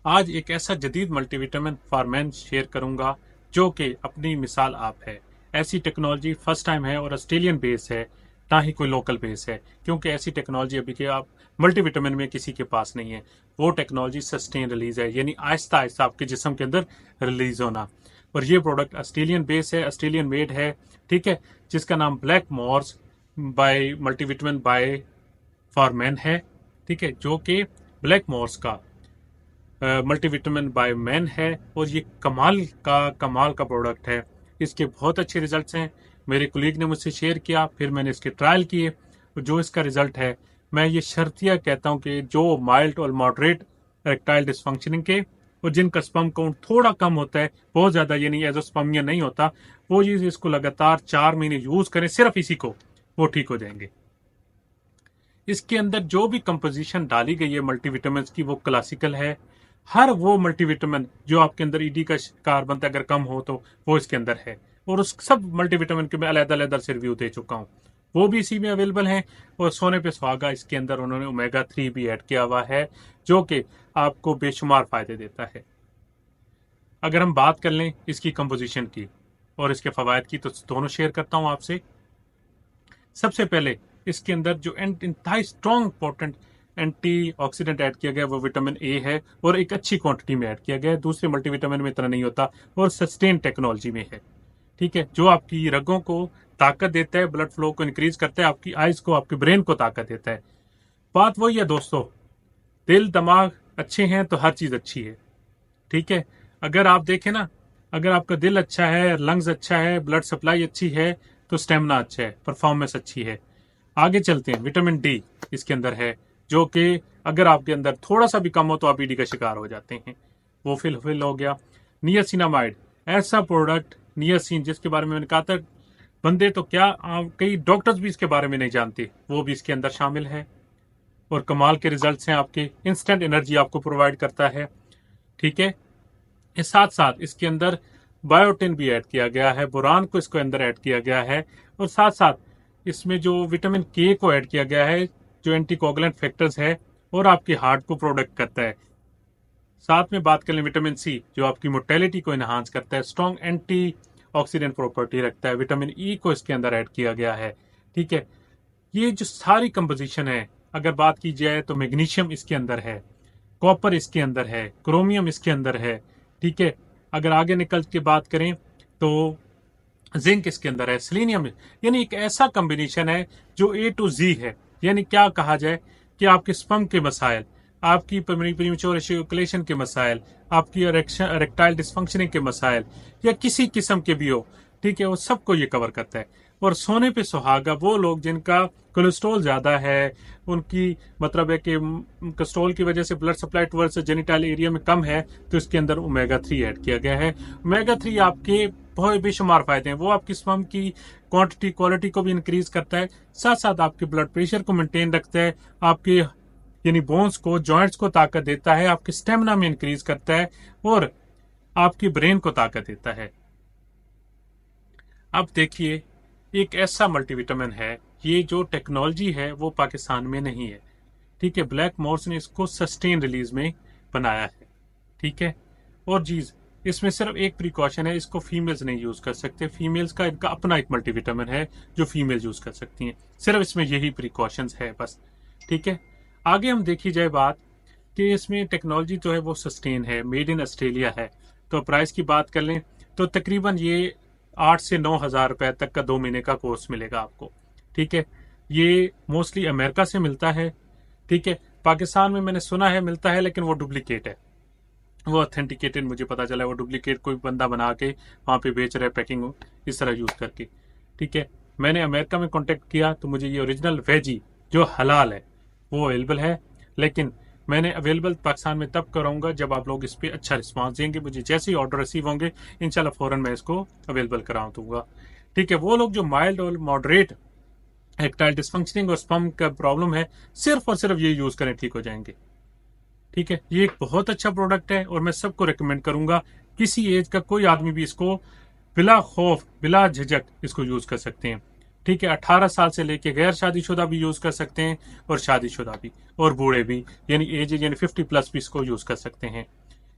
आज एक ऐसा जदीद मल्टीविटामिन फॉर मेन शेयर करूंगा जो कि अपनी मिसाल आप है। ऐसी टेक्नोलॉजी फर्स्ट टाइम है और ऑस्ट्रेलियन बेस है, ना ही कोई लोकल बेस है, क्योंकि ऐसी टेक्नोलॉजी अभी के आप मल्टीविटामिन में किसी के पास नहीं है। वो टेक्नोलॉजी सस्टेन रिलीज है, यानी आहिस्ता आहिस्ता आपके जिस्म के अंदर रिलीज होना। और ये प्रोडक्ट ऑस्ट्रेलियन बेस है, ऑस्ट्रेलियन मेड है, ठीक है, जिसका नाम Blackmores by multivitamin by for men है, ठीक है, जो कि ब्लैक मॉर्स का मल्टीविटामिन बाय मैन है। और ये कमाल का प्रोडक्ट है। इसके बहुत अच्छे रिजल्ट्स हैं। मेरे कुलीग ने मुझसे शेयर किया, फिर मैंने इसके ट्रायल किए, और जो इसका रिजल्ट है, मैं ये शर्तिया कहता हूँ कि जो माइल्ड और मॉडरेट इरेक्टाइल डिसफंक्शनिंग के और जिनका स्पर्म काउंट थोड़ा कम होता है, बहुत ज्यादा यानी एजोस्पर्मिया नहीं होता, वो ये इसको लगातार 4 महीने यूज करें, सिर्फ इसी को, वो ठीक हो जाएंगे। इसके अंदर जो भी कंपोजिशन डाली गई है मल्टीविटामिन की, वो क्लासिकल है। हर वो मल्टीविटामिन जो आपके अंदर ईडी का शिकार बनता है, अगर कम हो तो वो इसके अंदर है। और उस सब मल्टीविटामिन के मैं अलग-अलग से रिव्यू दे चुका हूँ, वो भी इसी में अवेलेबल हैं। और सोने पे सुहागा, इसके अंदर उन्होंने ओमेगा 3 भी ऐड किया हुआ है, जो कि आपको बेशुमार फायदे देता है। अगर हम बात कर लें इसकी कंपोजिशन की और इसके फवायद की, तो दोनों शेयर करता हूँ आपसे। सबसे पहले इसके अंदर जो इंतहाई strong potent anti oxidant add किया गया वो विटामिन ए है, और एक अच्छी क्वांटिटी में ऐड किया गया है। दूसरे मल्टीविटामिन में इतना नहीं होता, और सस्टेन टेक्नोलॉजी में है, ठीक है, जो आपकी रगों को ताकत देता है, ब्लड फ्लो को इंक्रीज करता है, आपकी आइज को, आपके ब्रेन को ताकत देता है। बात वही है दोस्तों, दिल दिमाग अच्छे हैं तो हर चीज अच्छी है, ठीक है। अगर आप देखें ना, अगर आपका दिल अच्छा है, लंग्स अच्छा है, ब्लड सप्लाई अच्छी है, तो स्टेमिना अच्छा है, परफॉर्मेंस अच्छी है। आगे चलते हैं, विटामिन डी इसके अंदर है, जो कि अगर आपके अंदर थोड़ा सा भी कम हो तो आप ईडी का शिकार हो जाते हैं, वो फिल हो गया। नियासिनामाइड, ऐसा प्रोडक्ट नियासिन, जिसके बारे में मैंने कहा था, बंदे तो क्या, कई डॉक्टर्स भी इसके बारे में नहीं जानते, वो भी इसके अंदर शामिल है। और कमाल के रिजल्ट्स हैं, आपके इंस्टेंट एनर्जी आपको प्रोवाइड करता है, ठीक है। इस साथ साथ इसके अंदर बायोटिन भी ऐड किया गया है, बोरान को इसको अंदर ऐड किया गया है, और साथ साथ इसमें जो विटामिन के को ऐड किया गया है, जो एंटीकोगुलेंट फैक्टर्स है और आपके हार्ट को प्रोटेक्ट करता है। साथ में बात करें विटामिन सी, जो आपकी मोटेलिटी को इनहांस करता है, स्ट्रॉन्ग एंटी ऑक्सीडेंट प्रॉपर्टी रखता है। विटामिन ई को इसके अंदर ऐड किया गया है, ठीक है। ये जो सारी कंपोजिशन है, अगर बात की जाए तो मैग्नीशियम इसके अंदर है, कॉपर इसके अंदर है, क्रोमियम इसके अंदर है, ठीक है। अगर आगे निकल के बात करें तो जिंक इसके अंदर है, सेलेनियम, यानी एक ऐसा कॉम्बिनेशन है जो ए टू जी है। यानी क्या कहा जाए कि आपके स्पर्म के मसाइल, आपकी प्रीमेच्योर एजुकेशन के मसाइल, आपकी इरेक्टाइल डिसफंक्शनिंग के मसाइल, या किसी किस्म के भी हो, ठीक है, वो सबको ये कवर करता है। और सोने पे सुहागा वो लोग जिनका कोलेस्ट्रॉल ज्यादा है, उनकी मतलब है कि कोलेस्ट्रॉल की वजह से blood supply towards genital area में कम है, तो इसके अंदर ओमेगा 3 ऐड किया गया है। ओमेगा 3 आपके बहुत बेशुमार फायदे हैं, वो आपकी स्पर्म की क्वांटिटी क्वालिटी को भी इंक्रीज करता है, साथ साथ आपके ब्लड प्रेशर को मेंटेन रखता है, आपके यानी बोन्स को, जॉइंट्स को ताकत देता है, आपके स्टेमिना में इंक्रीज करता है, और आपकी ब्रेन को ताकत देता है। अब देखिए, एक ऐसा मल्टीविटामिन है, ये जो टेक्नोलॉजी है वो पाकिस्तान में नहीं है, ठीक है। ब्लैक मॉर्स ने इसको सस्टेन रिलीज में बनाया है, ठीक है। और चीज, इसमें सिर्फ एक प्रिकॉशन है, इसको फीमेल्स नहीं यूज कर सकते, फीमेल्स का इनका अपना एक मल्टीविटामिन है जो फीमेल यूज कर सकती हैं, सिर्फ इसमें यही प्रिकॉशंस है बस, ठीक है। आगे हम देखी जाए बात कि इसमें टेक्नोलॉजी जो है वो सस्टेन है, मेड इन ऑस्ट्रेलिया है। तो प्राइस की बात कर लें तो तकरीबन ये 8 से 9 हज़ार रुपए तक का 2 महीने का कोर्स मिलेगा आपको, ठीक है। ये मोस्टली अमेरिका से मिलता है, ठीक है। पाकिस्तान में मैंने सुना है मिलता है, लेकिन वो डुप्लीकेट है, वो ऑथेंटिकेटेड मुझे पता चला है, वो डुप्लीकेट कोई बंदा बना के वहां पे बेच रहा है, पैकिंग इस तरह यूज करके, ठीक है। मैंने अमेरिका में कांटेक्ट किया तो मुझे ये ओरिजिनल वेजी जो हलाल है वो अवेलेबल है, लेकिन मैंने अवेलेबल पाकिस्तान में तब कराऊंगा जब आप लोग इस पर अच्छा रिस्पांस देंगे। मुझे जैसे ही ऑर्डर रिसीव होंगे, इंशाल्लाह फौरन मैं इसको अवेलेबल करा दूंगा, ठीक है। वो लोग जो माइल्ड और मॉडरेट इरेक्टाइल डिसफंक्शनिंग और स्पर्म का प्रॉब्लम है, सिर्फ और सिर्फ ये यूज करें, ठीक हो जाएंगे, ठीक है। ये एक बहुत अच्छा प्रोडक्ट है और मैं सबको रिकमेंड करूंगा, किसी एज का कोई आदमी भी इसको बिला खौफ, बिला झिझक इसको यूज कर सकते हैं, ठीक है। 18 साल से लेके गैर शादीशुदा भी यूज कर सकते हैं, और शादीशुदा भी, और बूढ़े भी, यानी एज यानी 50 प्लस भी इसको यूज कर सकते हैं।